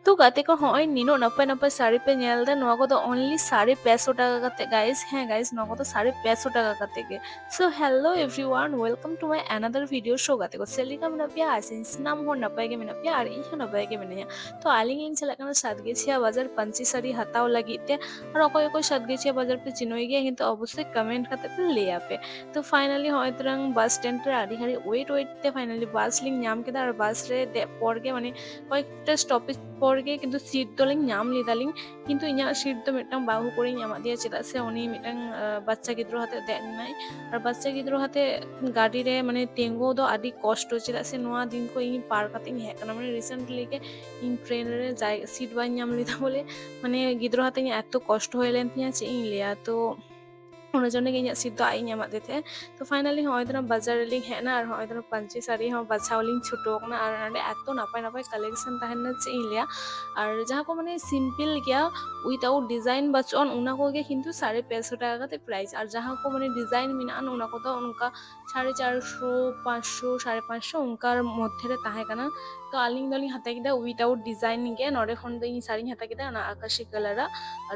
तो गाते को हॉय नीनो नपे नपे साड़ी पे नेल दे नोआ को तो ओनली 550 টাকা কাতে গাইস হ্যাঁ গাইস নগদ তো 550 টাকা কাতে গে সো hello everyone welcome to my another video शो गाते को सेलिका मिनापिया आसिंस नाम हो नपे के मिनापिया और इह नपे के मिनाया तो आलिंग इन चला kana सात गेछिया बाजार पंची साड़ी हताव लगी ते और অকয় অকয় সাত गेछिया বাজার पे চিনোই গিয়ে কিন্তু অবশ্যই কমেন্ট কাতে पे ले আপে তো ফাইনালি হয়তরাং বাস স্ট্যান্ড রে আড়ি হাড়ি ওয়েট তে ফাইনালি বাস লিং নাম কেদা আর বাস রে পড়গে মানে কয়েকটা স্টপেজ পরगे কিন্তু সিট দলিং নাম লিদালিং কিন্তু ইᱧᱟ সিট ᱫᱚ ᱢᱤᱫᱴᱟᱝ ᱵᱟᱹᱦᱩ ᱠᱩᱲᱤᱧ ᱧᱟᱢᱟᱫ ᱫᱮᱭᱟ ᱪᱮᱫᱟᱜ ᱥᱮ ᱩᱱᱤ ᱢᱤᱫᱴᱟᱝ ᱵᱟচ্চᱟ ᱜᱤᱫᱽᱨᱟᱹ ᱦᱟᱛᱮ ᱫᱮᱡ ᱞᱮᱱᱟᱭ ᱟᱨ ᱵᱟচ্চᱟ ᱜᱤᱫᱽᱨᱟᱹ ᱦᱟᱛᱮ ᱜᱟᱹᱰᱤ ᱨᱮ ᱢᱟᱱᱮ ᱛᱮᱸᱜᱳ ᱫᱚ ᱟᱹᱰᱤ ᱠᱚᱥᱴᱚ ᱪᱮᱫᱟᱜ ᱥᱮ ᱱᱚᱣᱟ ᱫᱤᱱ ᱠᱚ ᱤᱧ ᱯᱟᱨ ᱠᱟᱛᱮ ᱤᱧ ᱦᱮᱡ ᱠᱟᱱᱟ ᱢᱟᱱᱮ রিসেন্টলি ᱜᱮ ᱤᱧ ᱴᱨᱮᱱ ᱨᱮ সিট ᱵᱟᱹᱧ ᱧᱟᱢ ᱞᱮᱫᱟ ᱵᱚᱞᱮ ᱢᱟᱱᱮ ᱜᱤᱫᱽᱨᱟᱹ ᱦᱟᱛᱮ ᱤᱧ এত কষ্ট হয়ে লেন ᱛᱤᱧᱟ ᱪᱮᱫ ᱤᱧ ᱞᱟᱹᱭᱟ ᱛᱚ ᱚᱱᱟ ᱡᱚᱱᱱᱮ ᱜᱮ ᱤᱧᱟᱹᱜ ᱥᱤᱴ ᱫᱚ ᱟᱡ ᱤᱧ ᱧᱟᱢᱟᱫ ᱫᱮ ᱛᱟᱦᱮᱸ ᱛᱚ ᱯᱷᱟᱭᱱᱟলি ᱦᱚᱸᱜᱼᱚᱭ ᱫᱚ ᱵᱟᱡᱟᱨ ᱨᱮᱞᱤᱧ ᱦᱮᱡ ᱮᱱᱟ ᱟᱨ ᱦᱚᱸᱜᱼᱚᱭ ᱫᱚ ᱯᱟᱧᱪᱤ ᱥᱟᱹᱲᱤ ᱦᱚᱸ ᱵᱟᱪᱷᱟᱣ ᱞᱤᱧ ᱪᱷᱩᱴᱟᱹᱣ ᱟᱠᱟᱱᱟ ᱟᱨ ᱱᱚᱰᱮ ᱮᱛᱚ ᱱᱟᱯᱟᱭ ᱱᱟᱯᱟᱭ ᱠᱟᱞᱮᱠᱥᱚᱱ ᱛᱟᱦᱮᱱᱟ ᱪᱮᱫ ᱤᱧ ᱞᱟᱹᱭᱟ ᱟᱨ ᱡᱟᱦᱟᱸ ᱠᱚ ᱢᱟᱱᱮ ᱥᱤᱢᱯᱤᱞ ᱜᱮᱭᱟ উইথাউট ডিজাইন বাচন ওনা কোগে কিন্তু 550 টাকা কাতে প্রাইস আর যাহা কো মানে ডিজাইন মিনান ওনা কো তো উনকা 450 500 550 উনকার মধ্যে রে তাহে কানা তো আলিং দলিং হাতে কিদা উইথাউট ডিজাইন গে নড়ে খন দ ইᱧ সারি হাতে কিদা না আকাশি কালারা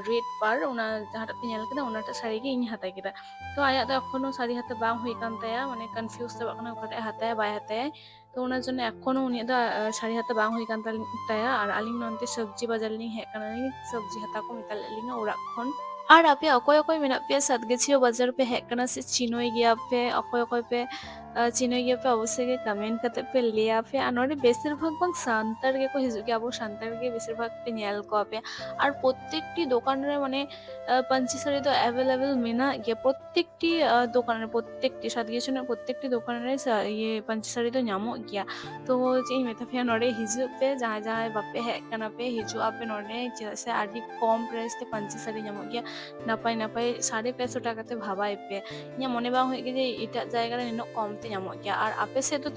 রেড পার ওনা যাহাটা পে নেল কিদা ওনাটা সারি গে ইᱧ হাতে কিদা তো আয়া ᱫᱚ এখনো সারি হাতে বাং হই কান তায়া মানে কনফিউজ চাবাক কানা ওকাটে হাতায় বাই হাতায় তো ওনার জন্য এখনো উনি ᱫᱚ শাড়ি হাতে বাং হই কান তায়া আর আলিং নন্তে সবজি বাজার লিং হেক কানা লিং সবজি হাতা ko metal linga orak khon আর আপে অকয় অকয় মেনা পে সাত গেছিও বাজার পে হেক কানা সে চিনোই গিয়া পে অকয় অকয় পে চিনোই গিয়া পে অবশ্যই গে কমেন্ট কাতে পে লিয়া পে আর নরে বেশিরভাগ বাং সান্তার গে কো হিজুক গে আবো সান্তার গে বেশিরভাগ পে নেল কো আপে আর প্রত্যেকটি দোকানে মানে পাঞ্চি শাড়ি তো অ্যাভেলেবেল মেনা গিয়া প্রত্যেকটি দোকানের প্রত্যেকটি সাত গেছিও প্রত্যেকটি দোকানের ইয়ে পাঞ্চি শাড়ি তো ᱧᱟᱢᱚᱜ ᱜᱮᱭᱟ तो ᱪᱮᱫ ᱤᱧ ᱢᱮᱛᱟ ᱯᱮᱭᱟ ᱱᱚᱰᱮ ᱦᱤᱡᱩᱜ ᱯᱮ ᱡᱟᱦᱟᱸᱭ ᱡᱟᱦᱟᱸᱭ ᱵᱟᱯᱮ ᱦᱮᱡ ᱠᱟᱱᱟ ᱯᱮ ᱦᱤᱡᱩᱜ ᱟᱯᱮ ᱱᱚᱰᱮ ᱪᱮᱫᱟᱜ ᱥᱮ ᱟᱹᱰᱤ ᱠᱚᱢ ᱯᱨᱟᱭᱤᱥ ᱛᱮ ᱯᱟᱧᱪᱤ শাড়ি ᱧᱟᱢᱚᱜ ᱜᱮᱭᱟ ᱱᱟᱯᱟᱭ ᱱᱟᱯᱟᱭ 550 ᱴᱟᱠᱟ তে ভাবাই পে ᱤᱧᱟᱹᱜ ᱢᱚᱱᱮ ᱵᱟᱝ ᱦᱩᱭᱩᱜ ᱜᱮᱭᱟ ᱡᱮ ᱮᱴᱟᱜ ᱡᱟᱭᱜᱟ ᱨᱮ ᱱᱤᱱᱟᱹᱜ ᱠᱚᱢ তে ᱧᱟᱢᱚᱜ ᱜᱮᱭᱟ আর ᱟᱯᱮ ᱥᱮᱫ ᱫᱚ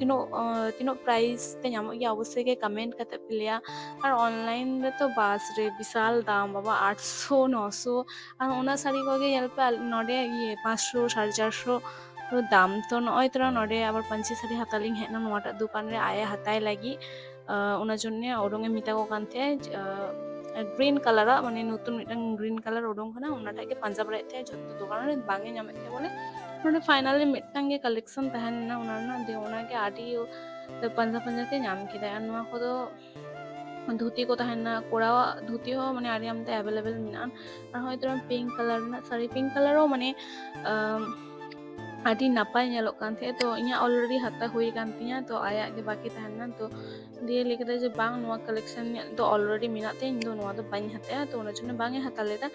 ᱛᱤᱱᱟᱹᱜ ᱯᱨᱟইস তে ᱧᱟᱢᱚᱜ ᱜᱮᱭᱟ ᱚᱵᱚশ্যই ᱜᱮ কমেন্ট কাতে পে ᱞᱟᱹᱭᱟ আর অনলাইন রে তো বাস রে বিশাল দাম বাবা 800 900 আর ওনা শাড়ি কোগে ᱧᱮᱞ ᱯᱮ ᱱᱚᱰᱮ ইয়ে 500 450 দাম তো নয় তোরা নডে আবার পাঞ্চি শাড়ি হাতালিং হেনা নোয়াটা দোকান রে আয়া হাতায় লাগি ওনার জন্য ওরঙে মিতা কো কানতে গ্রিন কালার মানে নতুন মিটাং গ্রিন কালার ওডং খানা ওনাটাকে পাঞ্জাব রে তে যত দোকান রে বাঙে ᱧᱟᱢᱮ তে বলে নডে ফাইনালি মিটাং গে কালেকশন তাহেন না ওনার না দে ওনাকে আডি পাঞ্জা পাঞ্জা তে ᱧᱟᱢ ᱠᱮᱫᱟ ᱟᱨ ᱱᱚᱣᱟ ᱠᱚᱫᱚ ধুতি को तहना कोड़ा धुती हो माने आरी हमते अवेलेबल मिनान और होयतो पिंक कलर ना साड़ी पिंक कलर हो माने ᱟᱹᱰᱤ ᱱᱟᱯᱟᱭ ᱧᱮᱞᱚᱜ ᱠᱟᱱ ᱛᱟᱦᱮᱸ ᱛᱚ ᱤᱧᱟᱹᱜ ᱚᱞᱨᱮᱰᱤ ᱦᱟᱛᱟᱣ ᱦᱩᱭ ᱠᱟᱱ ᱛᱤᱧᱟ ᱛᱚ ᱟᱭᱟᱜ ᱜᱮ ᱵᱟᱹᱠᱤ ᱛᱟᱦᱮᱱᱟ ᱛᱚ ᱫᱤᱭᱮ ᱞᱟᱹᱭ ᱠᱮᱫᱟ ᱡᱮ ᱵᱟᱝ ᱱᱚᱣᱟ ᱠᱟᱞᱮᱠᱥᱚᱱ ᱫᱚ ᱚᱞᱨᱮᱰᱤ ᱢᱮᱱᱟᱜ ᱛᱮ ᱤᱧ ᱫᱚ ᱱᱚᱣᱟ ᱫᱚ ᱵᱟᱹᱧ ᱦᱟᱛᱟᱣᱟ ᱛᱚ ᱚᱱᱟ ᱡᱚᱱᱱᱚ ᱵᱟᱝ ᱮ ᱦᱟᱛᱟᱣ ᱞᱮᱫᱟ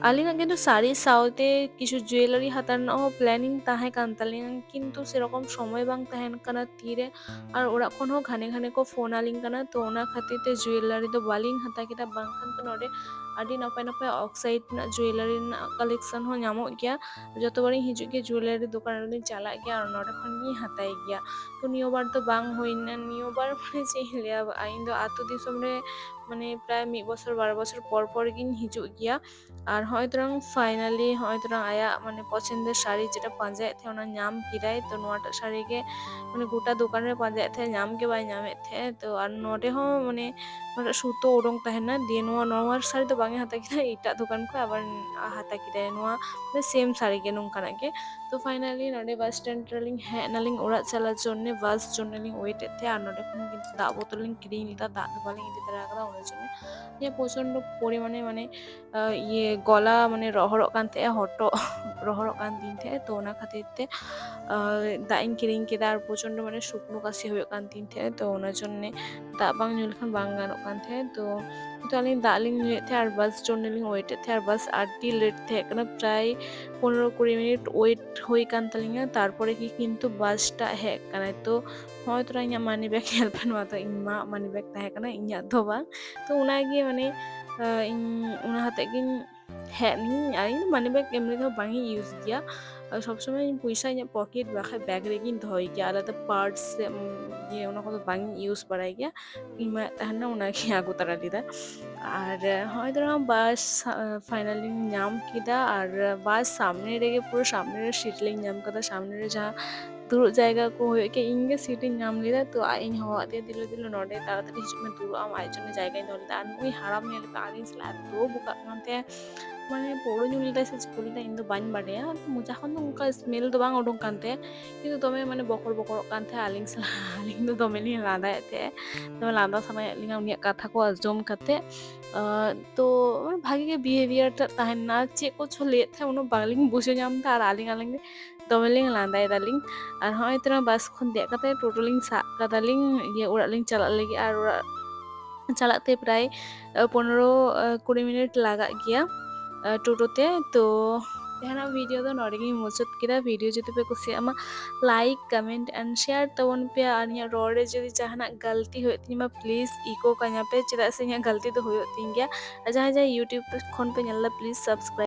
ᱟᱹᱞᱤᱧᱟᱜ কিন্তু শাড়ি সাউতে কিছু জুয়েলারি হাতার ᱨᱮᱱᱟᱜ ᱦᱚᱸ প্ল্যানিং ᱛᱟᱦᱮᱸ ᱠᱟᱱ ᱛᱟᱹᱞᱤᱧᱟ ᱠᱤᱱᱛᱩ ᱥᱮᱨᱚᱠᱚᱢ সময় ᱵᱟᱝ ᱛᱟᱦᱮᱱ ᱠᱟᱱᱟ ᱛᱤᱨᱮ ᱟᱨ ᱚᱲᱟᱜ ᱠᱷᱚᱱ ᱦᱚᱸ ᱜᱷᱟᱱᱮ ᱜᱷᱟᱱᱮ ᱠᱚ ᱯᱷᱳᱱ ᱟᱹᱞᱤᱧ ᱠᱟᱱᱟ ᱛᱚ ᱚᱱᱟ ᱠᱷᱟᱹᱛᱤᱨ ᱛᱮ জুয়েলারি ᱫᱚ ᱵᱟᱹᱞᱤᱧ ᱦᱟᱛᱟᱣ ᱠᱮᱫᱟ ᱵᱟᱝᱠᱷᱟᱱ ᱛᱚ ᱱᱚᱰᱮ ᱟᱹᱰᱤ ᱱᱟᱯᱟᱭ ᱱᱟᱯᱟᱭ ᱚᱠᱥᱟᱭᱤᱰ ᱨᱮᱱᱟᱜ জুয়েলারি ᱨᱮᱱᱟᱜ ᱠᱟᱞᱮᱠᱥᱚᱱ ᱦᱚᱸ ᱧᱟᱢᱚᱜ ᱜᱮᱭᱟ ᱡᱚᱛᱚᱵᱟᱨᱤᱧ ᱦᱤᱡᱩᱜ ᱜᱮᱭᱟ ᱡᱩয়েলারি ᱫᱚᱠᱟᱱ ᱨᱮᱞᱤᱧ ᱪᱟᱞᱟᱜ ᱜᱮᱭᱟ ᱟᱨ ᱱᱚᱰᱮ ᱠᱷᱚᱱ ᱜᱤᱧ ᱦᱟᱛᱟᱣ ᱜᱮᱭᱟ तो नियो बार तो बांग होइना नियो बार माने चेक लिया आइन दो आतो दिसम रे माने प्राय 1 বছর 12 বছর পর পর গিন হিজুগ গিয়া আর হয়তরং ফাইনালি হয়তরং আয়া মানে পছন্দের শাড়ি যেটা পাঞ্জায় থে ওনা নাম কিরাই তো নোয়াটা শাড়ি গে মানে গোটা দোকান রে পাঞ্জায় থে নাম কে বাই নামে থে তো আর নডে हो মানে নোটা সুতো ওরং তাহেনা দিয়ে নোয়া নোয়ার শাড়ি তো বাঙে হাতা কিনা এটা দোকান কো আবার হাতা কিরাই নোয়া মানে সেম শাড়ি গে নুনকানা গে तो फाइनली नोडे बस स्टैंड रेलिंग है नालिंग ओड़ा चला जोन्ने बस जोन्ने लिंग वेट थे আর নডে কোন কিন্তু দা বোতল লিং কিরিং লিতা দা তো বালিং ইদি তারা করা ওনার জন্য যে প্রচন্ড পরিমাণে মানে ইয়ে গলা মানে রহরক কান তে হটো রহরক কান দিন তে তো ওনা খাতির তে দা ইং কিরিং কেদা আর প্রচন্ড মানে শুকনো কাশি হয়ে কান দিন তে তো ওনার জন্য দা বাং ᱧᱩ ᱞᱮᱠᱷᱟᱱ ᱵᱟᱝ ᱜᱟᱱᱚᱜ ᱠᱟᱱ ᱛᱟᱦᱮᱸ ᱛᱚ ᱛᱚ ᱟᱹᱞᱤᱧ ᱫᱟᱜ ᱞᱤᱧ ᱧᱩᱭᱮᱫ ᱛᱟᱦᱮᱸ ᱟᱨ ᱵᱟᱥ ᱡᱚᱱᱱᱮ ᱞᱤᱧ ᱳয়েᱴᱮᱫ ᱛᱟᱦᱮᱸ ᱟᱨ ᱵᱟᱥ ᱟᱹᱰᱤ লেট ᱛᱟᱦᱮᱸ ᱠᱟᱱᱟ ᱯᱨᱟᱭ 15-20 মিনিট ওয়েট হই কান তালিঙা তারপরে কি কিন্তু বাসটা হেক কানা তো হয়তো ইᱧᱟᱹᱜ মানি ব্যাগ ᱧᱮᱞ ᱯᱮ ᱱᱚᱣᱟ ᱫᱚ ᱤᱧ ᱢᱟ মানি ব্যাগ ᱛᱟᱦᱮᱸ ᱠᱟᱱᱟ ᱤᱧᱟᱹᱜ ᱫᱚ ᱵᱟᱝ তো ᱚᱱᱟᱜᱮ ᱢᱟᱱᱮ ᱤᱧ ᱚᱱᱟ ᱦᱟᱛᱮᱫ ᱜᱤᱧ ᱦᱮᱡ ᱱᱤᱧ ᱟᱨ ᱤᱧ ᱢᱟনি ব্যাগ এমনি ᱫᱚ ᱵᱟᱝ ᱤᱧ ইউজ ᱜᱮᱭᱟ সবসময় ᱤᱧ ᱯᱚᱭᱥᱟ ᱤᱧᱟᱹᱜ ᱯᱚᱠᱮᱴ ᱵᱟᱠᱷᱟᱡ ব্যাগ ᱨᱮᱜᱤᱧ ᱫᱚᱦᱚᱭ ᱜᱮᱭᱟ ᱟᱞᱟᱫᱟ ᱯᱟর্টস ᱤᱭᱟᱹ ᱚᱱᱟ ᱠᱚᱫᱚ ᱵᱟᱝ ᱤᱧ ᱤউজ ᱵᱟᱲᱟᱭ ᱜᱮᱭᱟ ᱤᱧ ᱢᱟ ᱛᱟᱦᱮᱱᱟ ᱚᱱᱟᱜᱤᱧ ᱟᱹᱜᱩ ᱛᱟᱨᱟ ᱞᱮᱫᱟ আর হয়তো বাস ফাইনালি ᱧᱟᱢ ᱠᱮᱫᱟ আর বাস সামনে রেগে পুরো সামনের সিট লিং ᱧᱟᱢ ᱠᱟᱫᱟ সামনে রে ᱡᱟᱦᱟᱸ ᱫᱩᱲᱩᱵ ᱡᱟᱭᱜᱟ ᱠᱚ ᱦᱩᱭᱩᱜ ᱜᱮ ᱤᱧ ᱜᱮ ᱥᱤᱴ ᱤᱧ ᱧᱟᱢ ᱞᱮᱫᱟ ᱛᱚ ᱟᱡ ᱤᱧ ᱦᱚᱦᱚ ᱟᱫᱮᱭᱟ ᱫᱤᱞᱳ ᱫᱤᱞᱳ ᱱᱚᱰᱮ ᱛᱟᱲᱟᱛᱟᱲᱤ ᱦᱤᱡᱩᱜ ᱢᱮ ᱫᱩᱲᱩᱵ ᱟᱢ ᱟᱡ ᱡᱚᱱᱱᱚ ᱡᱟᱭᱜᱟᱧ ᱫᱚᱦᱚ ᱞᱮᱫᱟ ᱟᱨ ᱱᱩᱭ ᱦᱟᱲᱟᱢ ᱧᱮᱞ ᱯᱮ ᱟᱹᱞᱤᱧ ᱥᱟᱞᱟᱜ ᱮᱛᱚ ᱵᱚᱠᱟᱜ ᱠᱟᱱ ᱛᱟᱦᱮᱸ ᱢᱟᱱᱮ ᱯᱟᱹᱣᱨᱟᱹ ᱧᱩ ᱞᱮᱫᱟᱭ ᱥᱮ ᱪᱤᱠᱟᱹ ᱞᱮᱫᱟᱭ ᱤᱧ ᱫᱚ ᱵᱟᱹᱧ ᱵᱟᱰᱟᱭᱟ ᱢᱚᱪᱟ ᱠᱷᱚᱱ ᱫᱚ ᱚᱱᱠᱟ ᱥᱢᱮᱞ ᱫᱚ ᱵᱟᱝ ᱩᱰᱩᱝ ᱠᱟᱱ ᱛᱟᱭᱟ ᱠᱤᱱᱛᱩ ᱫᱚᱢᱮ ᱢᱟᱱᱮ ᱵᱚᱠᱚᱲ ᱵᱚᱠᱚᱲᱚᱜ ᱠᱟᱱ ᱛᱟᱦᱮᱸᱜ ᱟᱹᱞᱤᱧ ᱥᱟᱞᱟᱜ ᱟᱹᱞᱤᱧ ᱫᱚ ᱫᱚᱢᱮ ᱞᱤᱧ ᱞᱟᱸᱫᱟᱭᱮᱫ ᱛᱟᱦᱮᱸᱜ ᱫᱚᱢᱮ ᱞᱟᱸᱫᱟ ᱥᱟᱱᱟᱭᱮᱫ ᱞᱤᱧᱟ ᱩᱱᱤᱭᱟᱜ ᱠᱟᱛᱷᱟ ko ᱟᱸᱡᱚᱢ ᱠᱟᱛᱮ ᱛᱚ ᱵᱷᱟᱜᱤ ᱜᱮ ᱵᱤᱦᱮᱵᱤᱭᱟᱨ ᱴᱟᱜ ᱛᱟᱦᱮᱱᱟ ᱪᱮᱫ ᱠᱚᱪᱚ ᱞᱟᱹᱭᱮᱫ ᱛᱟᱦᱮᱸ ᱩᱱᱟᱹᱜ ᱵᱟᱝᱞᱤᱧ ᱵᱩᱡᱷᱟᱹᱣ ᱧᱟᱢ ᱮᱫᱟ ᱟᱨ ᱟᱹᱞᱤᱧ ᱫᱚᱢᱮ ᱞᱤᱧ ᱞᱟᱸᱫᱟᱭ ᱫᱟᱞᱤᱧ ᱟᱨ ᱦᱚᱸᱜᱼᱚᱭ ᱛᱚᱨᱟ ᱵᱟᱥ ᱠᱷᱚᱱ ᱫᱮᱡ ᱠᱟᱛᱮ ᱴᱳᱴᱳ ᱞᱤᱧ ᱥᱟᱵ ᱠᱟᱫᱟᱞᱤᱧ ᱚᱲᱟᱜ ᱞᱤᱧ ᱪᱟᱞᱟᱜ ᱞᱟᱹᱜᱤᱫ ᱟᱨ ᱚᱲᱟᱜ ᱪᱟᱞᱟᱜ ᱛᱮ ᱯᱨᱟᱭ 15-20 ᱢᱤᱱᱤᱴ ᱞᱟᱜᱟᱜ ᱜᱮᱭᱟ ᱴᱳᱴᱳ ᱛᱮ ᱛᱚ ᱛᱮᱦᱮᱧᱟᱜ ᱵᱷᱤᱰᱤᱭᱳ ᱫᱚ ᱱᱚᱰᱮ ᱜᱤᱧ ᱢᱩᱪᱟᱹᱫ ᱠᱮᱫᱟ ᱵᱷᱤᱰᱤᱭᱳ ᱡᱩᱫᱤ ᱯᱮ ᱠᱩᱥᱤᱭᱟᱜ ᱢᱟ ᱞᱟᱭᱤᱠ ᱠᱚᱢᱮᱱᱴ ᱮন্ড শেয়ার ᱛᱟᱵᱚᱱ ᱯᱮ ᱟᱨ ᱤᱧᱟᱹᱜ ᱨᱚᱲ ᱨᱮ ᱡᱩᱫᱤ ᱡᱟᱦᱟᱱᱟᱜ ᱜᱟᱹᱞᱛᱤ ᱦᱩᱭᱩᱜ ᱛᱤᱧ ᱢᱟ ᱯᱞᱤᱡ ᱤᱠᱳ ᱠᱟᱹᱧᱟ ᱯᱮ ᱪᱮᱫᱟᱜ ᱥᱮ ᱤᱧᱟᱹᱜ ᱜᱟᱹᱞᱛᱤ ᱫᱚ ᱦᱩᱭᱩᱜ ᱛᱤᱧ ᱜᱮᱭᱟ ᱡᱟᱦᱟᱸᱭ ᱤᱭᱩᱴᱤᱭᱩᱵ ᱠᱷᱚᱱ ᱯᱮ ᱧᱮᱞ ᱫᱟ ᱯᱞᱤᱡ ᱥᱟᱵᱥᱠᱨᱟᱭᱤᱵ